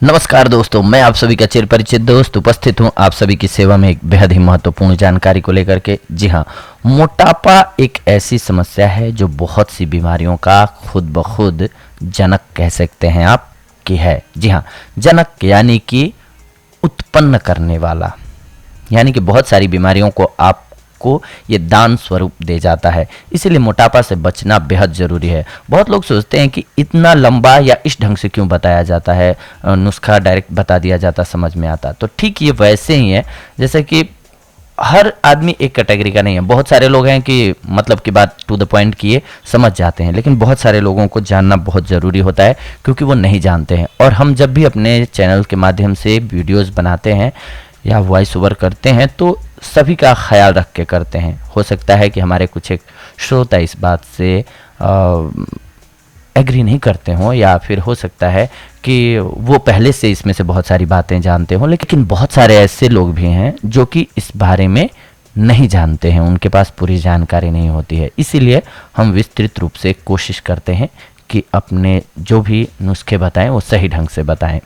नमस्कार दोस्तों, मैं आप सभी का चिर परिचित दोस्त उपस्थित हूं आप सभी की सेवा में एक बेहद ही महत्वपूर्ण जानकारी को लेकर के। जी हां, मोटापा एक ऐसी समस्या है जो बहुत सी बीमारियों का खुद ब खुद जनक कह सकते हैं आप कि है। जी हां, जनक यानी कि उत्पन्न करने वाला, यानी कि बहुत सारी बीमारियों को आपको ये दान स्वरूप दे जाता है। इसीलिए मोटापा से बचना बेहद ज़रूरी है। बहुत लोग सोचते हैं कि इतना लंबा या इस ढंग से क्यों बताया जाता है, नुस्खा डायरेक्ट बता दिया जाता समझ में आता। तो ठीक ये वैसे ही है जैसे कि हर आदमी एक कैटेगरी का नहीं है। बहुत सारे लोग हैं कि मतलब की बात टू द पॉइंट किए समझ जाते हैं, लेकिन बहुत सारे लोगों को जानना बहुत ज़रूरी होता है क्योंकि वो नहीं जानते हैं। और हम जब भी अपने चैनल के माध्यम से वीडियोज़ बनाते हैं या वॉइस ओवर करते हैं तो सभी का ख्याल रख के करते हैं। हो सकता है कि हमारे कुछ एक श्रोता इस बात से एग्री नहीं करते हों, या फिर हो सकता है कि वो पहले से इसमें से बहुत सारी बातें जानते हों, लेकिन बहुत सारे ऐसे लोग भी हैं जो कि इस बारे में नहीं जानते हैं, उनके पास पूरी जानकारी नहीं होती है। इसीलिए हम विस्तृत रूप से कोशिश करते हैं कि अपने जो भी नुस्खे बताएं वो सही ढंग से बताएं।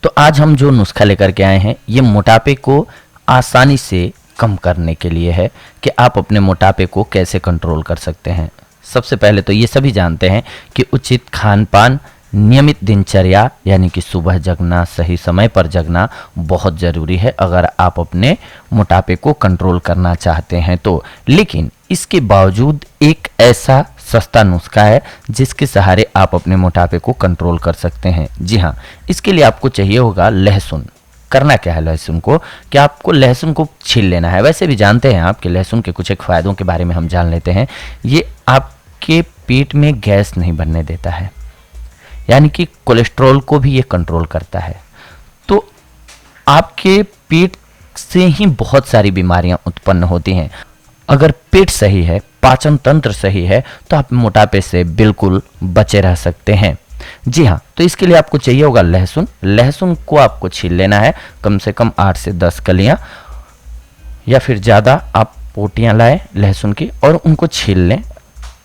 तो आज हम जो नुस्खा लेकर के आए हैं ये मोटापे को आसानी से कम करने के लिए है कि आप अपने मोटापे को कैसे कंट्रोल कर सकते हैं। सबसे पहले तो ये सभी जानते हैं कि उचित खान पान, नियमित दिनचर्या यानी कि सुबह जगना, सही समय पर जगना बहुत ज़रूरी है अगर आप अपने मोटापे को कंट्रोल करना चाहते हैं तो। लेकिन इसके बावजूद एक ऐसा सस्ता नुस्खा है जिसके सहारे आप अपने मोटापे को कंट्रोल कर सकते हैं। जी हाँ, इसके लिए आपको चाहिए होगा लहसुन। करना क्या है लहसुन को, कि आपको लहसुन को छील लेना है। वैसे भी जानते हैं आप कि लहसुन के कुछ एक फ़ायदों के बारे में हम जान लेते हैं। ये आपके पेट में गैस नहीं बनने देता है, यानी कि कोलेस्ट्रॉल को भी ये कंट्रोल करता है। तो आपके पेट से ही बहुत सारी बीमारियां उत्पन्न होती हैं। अगर पेट सही है, पाचन तंत्र सही है, तो आप मोटापे से बिल्कुल बचे रह सकते हैं। जी हाँ, तो इसके लिए आपको चाहिए होगा लहसुन। लहसुन को आपको छील लेना है, कम से कम 8 से 10 कलियां या फिर ज़्यादा आप पोटियां लाएं लहसुन की और उनको छील लें।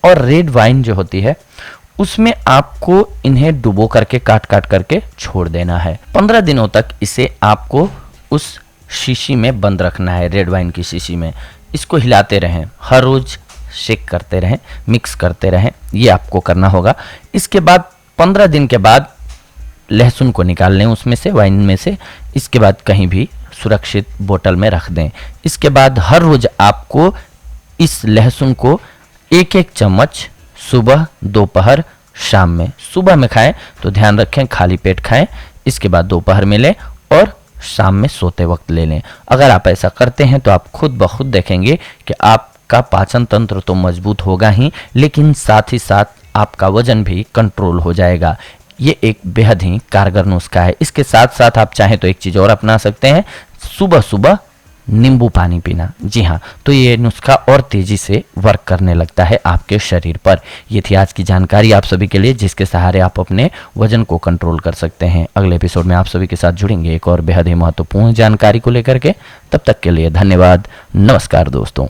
और रेड वाइन जो होती है उसमें आपको इन्हें डुबो करके काट काट करके छोड़ देना है। 15 दिनों तक इसे आपको उस शीशी में बंद रखना है, रेड वाइन की शीशी में। इसको हिलाते रहें, हर रोज़ शेक करते रहें, मिक्स करते रहें, ये आपको करना होगा। इसके बाद 15 दिन के बाद लहसुन को निकाल लें उसमें से, वाइन में से। इसके बाद कहीं भी सुरक्षित बोतल में रख दें। इसके बाद हर रोज़ आपको इस लहसुन को एक एक चम्मच सुबह, दोपहर, शाम में। सुबह में खाएं तो ध्यान रखें खाली पेट खाएं, इसके बाद दोपहर में लें और शाम में सोते वक्त ले लें। अगर आप ऐसा करते हैं तो आप खुद ब खुद देखेंगे कि आपका पाचन तंत्र तो मजबूत होगा ही, लेकिन साथ ही साथ आपका वजन भी कंट्रोल हो जाएगा। ये एक बेहद ही कारगर नुस्खा है। इसके साथ साथ आप चाहें तो एक चीज़ और अपना सकते हैं, सुबह सुबह नींबू पानी पीना। जी हाँ, तो ये नुस्खा और तेज़ी से वर्क करने लगता है आपके शरीर पर। ये थी आज की जानकारी आप सभी के लिए, जिसके सहारे आप अपने वजन को कंट्रोल कर सकते हैं। अगले एपिसोड में आप सभी के साथ जुड़ेंगे एक और बेहद ही महत्वपूर्ण जानकारी को लेकर के। तब तक के लिए धन्यवाद। नमस्कार दोस्तों।